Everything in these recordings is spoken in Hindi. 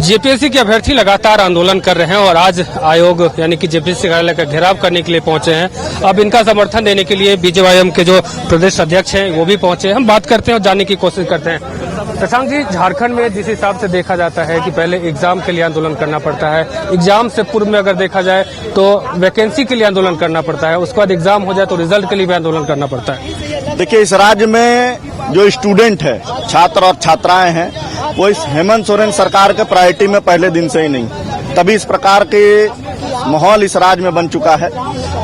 जेपीएससी के अभ्यर्थी लगातार आंदोलन कर रहे हैं और आज आयोग यानी कि जेपीएससी कार्यालय का घेराव करने के लिए पहुंचे हैं। अब इनका समर्थन देने के लिए बीजेवाईएम के जो प्रदेश अध्यक्ष हैं वो भी पहुंचे हैं। हम बात करते हैं और जानने की कोशिश करते हैं। शशांक जी, झारखंड में जिस हिसाब से देखा जाता है कि पहले एग्जाम के लिए आंदोलन करना पड़ता है, एग्जाम से पूर्व में अगर देखा जाए तो वैकेंसी के लिए आंदोलन करना पड़ता है, उसके बाद एग्जाम हो जाए तो रिजल्ट के लिए भी आंदोलन करना पड़ता है। देखिए, इस राज्य में जो स्टूडेंट है, छात्र और छात्राएं हैं, वो इस हेमंत सोरेन सरकार के प्रायोरिटी में पहले दिन से ही नहीं। तभी इस प्रकार के माहौल इस राज्य में बन चुका है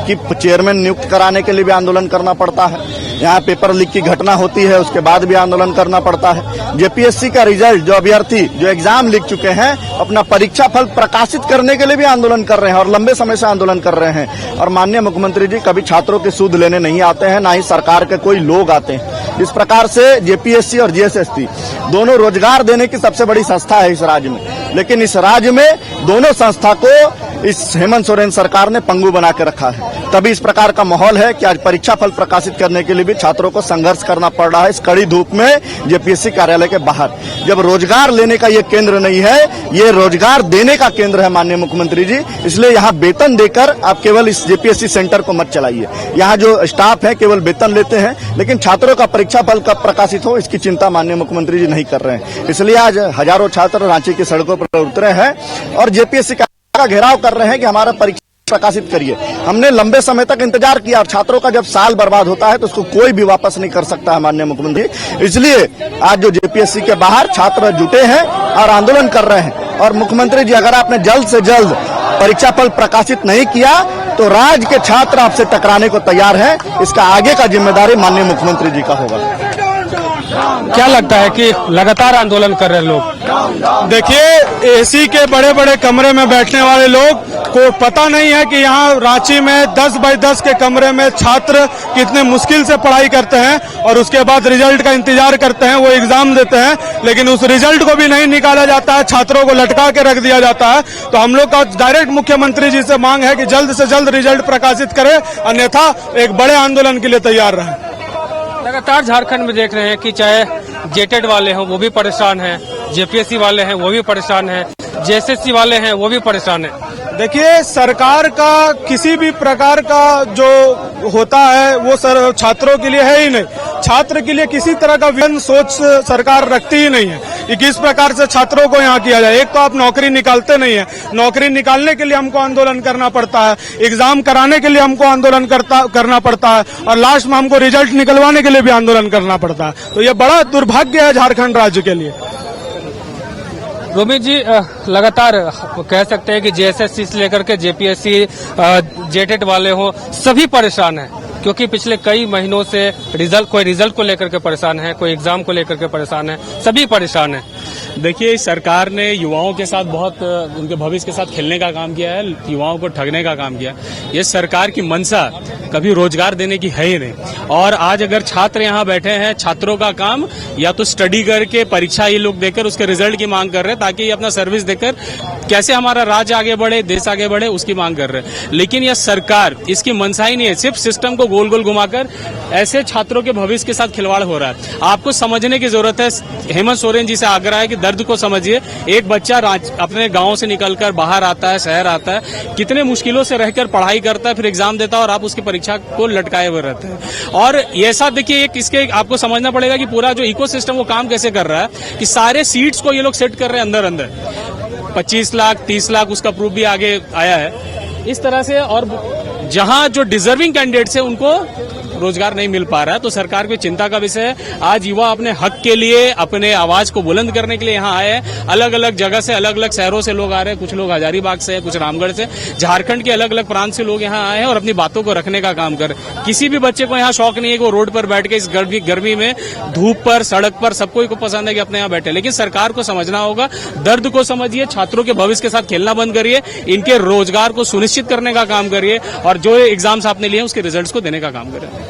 कि चेयरमैन नियुक्त कराने के लिए भी आंदोलन करना पड़ता है। यहाँ पेपर लीक की घटना होती है, उसके बाद भी आंदोलन करना पड़ता है। जेपीएससी का रिजल्ट, जो अभ्यर्थी जो एग्जाम लिख चुके हैं, अपना परीक्षा फल प्रकाशित करने के लिए भी आंदोलन कर रहे हैं और लंबे समय से आंदोलन कर रहे हैं। और माननीय मुख्यमंत्री जी कभी छात्रों की सूद लेने नहीं आते हैं, ना ही सरकार के कोई लोग आते हैं। इस प्रकार से जेपीएससी और जीएसएससी दोनों रोजगार देने की सबसे बड़ी संस्था है इस राज्य में, लेकिन इस राज्य में दोनों संस्था को इस हेमंत सोरेन सरकार ने पंगु बना के रखा है। तभी इस प्रकार का माहौल है कि आज परीक्षा फल प्रकाशित करने के लिए भी छात्रों को संघर्ष करना पड़ रहा है इस कड़ी धूप में जेपीएससी कार्यालय के बाहर। जब रोजगार लेने का ये केंद्र नहीं है, ये रोजगार देने का केंद्र है माननीय मुख्यमंत्री जी, इसलिए यहाँ वेतन देकर आप केवल इस जेपीएससी सेंटर को मत चलाइए। यहाँ जो स्टाफ है केवल वेतन लेते हैं, लेकिन छात्रों का परीक्षा फल कब प्रकाशित हो इसकी चिंता माननीय मुख्यमंत्री जी नहीं कर रहे हैं। इसलिए आज हजारों छात्र रांची की सड़कों पर उतरे हैं और जेपीएससी का घेराव कर रहे हैं कि हमारा परीक्षा प्रकाशित करिए। हमने लंबे समय तक इंतजार किया और छात्रों का जब साल बर्बाद होता है तो उसको कोई भी वापस नहीं कर सकता है माननीय मुख्यमंत्री। इसलिए आज जो जेपीएससी के बाहर छात्र जुटे हैं और आंदोलन कर रहे हैं। और मुख्यमंत्री जी, अगर आपने जल्द से जल्द परीक्षा फल प्रकाशित नहीं किया तो राज्य के छात्र आपसे टकराने को तैयार हैं। इसका आगे का जिम्मेदारी माननीय मुख्यमंत्री जी का होगा। क्या लगता है कि लगातार आंदोलन कर रहे लोग? देखिए, एसी के बड़े बड़े कमरे में बैठने वाले लोग को पता नहीं है कि यहाँ रांची में 10 बाई 10 के कमरे में छात्र कितने मुश्किल से पढ़ाई करते हैं और उसके बाद रिजल्ट का इंतजार करते हैं, वो एग्जाम देते हैं, लेकिन उस रिजल्ट को भी नहीं निकाला जाता है, छात्रों को लटका के रख दिया जाता है। तो हम लोग का डायरेक्ट मुख्यमंत्री जी से मांग है कि जल्द से जल्द रिजल्ट प्रकाशित करें, अन्यथा एक बड़े आंदोलन के लिए तैयार रहें। लगातार झारखंड में देख रहे हैं कि चाहे जेटेड वाले हों वो भी परेशान हैं, जेपीएससी वाले हैं वो भी परेशान हैं, जेएसएससी वाले हैं वो भी परेशान हैं। देखिए, सरकार का किसी भी प्रकार का जो होता है वो छात्रों के लिए है ही नहीं। छात्र के लिए किसी तरह का विजन सोच सरकार रखती ही नहीं है कि किस प्रकार से छात्रों को यहाँ किया जाए। एक तो आप नौकरी निकालते नहीं है, नौकरी निकालने के लिए हमको आंदोलन करना पड़ता है, एग्जाम कराने के लिए हमको आंदोलन करना पड़ता है और लास्ट में हमको रिजल्ट निकलवाने के लिए भी आंदोलन करना पड़ता है। तो ये बड़ा दुर्भाग्य है झारखंड राज्य के लिए। रोमी जी, लगातार कह सकते हैं कि जेएसएससी से लेकर के जेपीएससी, जेटेड वाले हो, सभी परेशान हैं क्योंकि पिछले कई महीनों से कोई रिजल्ट को लेकर के परेशान है, कोई एग्जाम को लेकर के परेशान है, सभी परेशान है। देखिए, सरकार ने युवाओं के साथ बहुत उनके भविष्य के साथ खेलने का काम किया है, युवाओं को ठगने का काम किया। ये सरकार की मंशा कभी रोजगार देने की है ही नहीं। और आज अगर छात्र यहाँ बैठे हैं, छात्रों का काम या तो स्टडी करके परीक्षा ये लोग देकर उसके रिजल्ट की मांग कर रहे हैं ताकि ये अपना सर्विस देकर कैसे हमारा राज्य आगे बढ़े, देश आगे बढ़े, उसकी मांग कर रहे हैं। लेकिन यह सरकार, इसकी मंशा ही नहीं है, सिर्फ सिस्टम को गोल गोल घुमाकर ऐसे छात्रों के भविष्य के साथ खिलवाड़ हो रहा है। आपको समझने की जरूरत है। हेमंत सोरेन जी से आग्रह है कि दर्द को समझिए। एक बच्चा अपने गांव से निकलकर बाहर आता है, शहर आता है, कितने मुश्किलों से रहकर पढ़ाई करता है, फिर एग्जाम देता है और आप उसकी परीक्षा को लटकाए हुए रहते हैं। और ऐसा देखिए, इसके आपको समझना पड़ेगा कि पूरा जो इकोसिस्टम वो काम कैसे कर रहा है कि सारे सीट्स को ये लोग सेट कर रहे हैं अंदर 25 लाख 30 लाख, उसका प्रूफ भी आगे आया है इस तरह से। और जहां जो डिजर्विंग कैंडिडेट्स है उनको रोजगार नहीं मिल पा रहा है, तो सरकार की चिंता का विषय है। आज युवा अपने हक के लिए, अपने आवाज को बुलंद करने के लिए यहाँ आए हैं। अलग अलग जगह से, अलग अलग शहरों से लोग आ रहे हैं, कुछ लोग हजारीबाग से, कुछ रामगढ़ से, झारखंड के अलग अलग प्रांत से लोग यहाँ आए हैं और अपनी बातों को रखने का काम कर। किसी भी बच्चे को यहाँ शौक नहीं है कि वो रोड पर बैठ के इस गर्मी में, धूप पर, सड़क पर, सबको को पसंद है कि अपने यहाँ बैठे। लेकिन सरकार को समझना होगा, दर्द को समझिए, छात्रों के भविष्य के साथ खेलना बंद करिए, इनके रोजगार को सुनिश्चित करने का काम करिए और जो एग्जाम्स आपने लिए उसके रिजल्ट्स को देने का काम करें।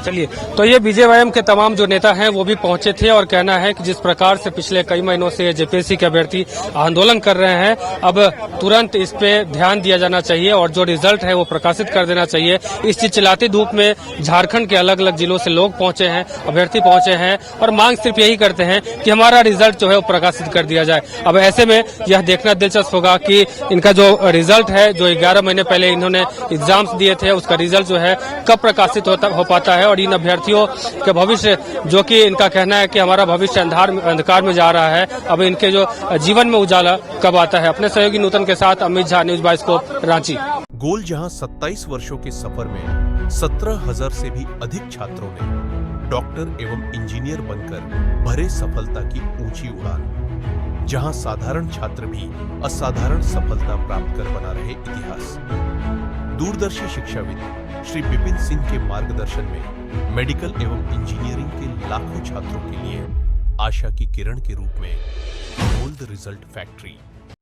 चलिए, तो ये बीजेवाईएम के तमाम जो नेता हैं वो भी पहुंचे थे और कहना है कि जिस प्रकार से पिछले कई महीनों से जेपीएससी के अभ्यर्थी आंदोलन कर रहे हैं, अब तुरंत इस पे ध्यान दिया जाना चाहिए और जो रिजल्ट है वो प्रकाशित कर देना चाहिए। इस चिलचिलाती धूप में झारखंड के अलग अलग जिलों से लोग पहुंचे हैं, अभ्यर्थी पहुंचे हैं और मांग सिर्फ यही करते हैं कि हमारा रिजल्ट जो है वो प्रकाशित कर दिया जाए। अब ऐसे में यह देखना दिलचस्प होगा कि इनका जो रिजल्ट है, जो 11 महीने पहले इन्होंने एग्जाम्स दिए थे, उसका रिजल्ट जो है कब प्रकाशित हो पाता है और इन अभ्यर्थियों के भविष्य, जो कि इनका कहना है कि हमारा भविष्य अंधकार में जा रहा है, अब इनके जो जीवन में उजाला कब आता है। अपने सहयोगी नूतन के साथ अमित झा, न्यूज बाइस्कोप, रांची। गोल जहां 27 वर्षों के सफर में 17,000 से भी अधिक छात्रों ने डॉक्टर एवं इंजीनियर बनकर भरे सफलता की ऊंची उड़ान, जहां साधारण छात्र भी असाधारण सफलता प्राप्त कर बना रहे इतिहास। दूरदर्शी शिक्षाविद श्री विपिन सिंह के मार्गदर्शन में मेडिकल एवं इंजीनियरिंग के लाखों छात्रों के लिए आशा की किरण के रूप में गोल्ड रिजल्ट फैक्ट्री।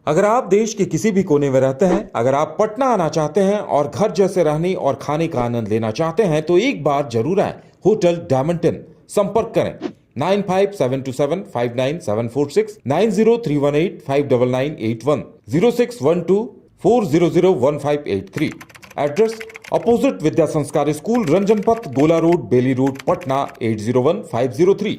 अगर आप देश के किसी भी कोने में रहते हैं, अगर आप पटना आना चाहते हैं और घर जैसे रहने और खाने का आनंद लेना चाहते हैं तो एक बार जरूर आए होटल डायमंटन। संपर्क करें 9572759746, 9031859981, 0612400153। एड्रेस अपोजिट विद्या संस्कार स्कूल, रंजन पथ, गोला रोड, बेली रोड, पटना 801503।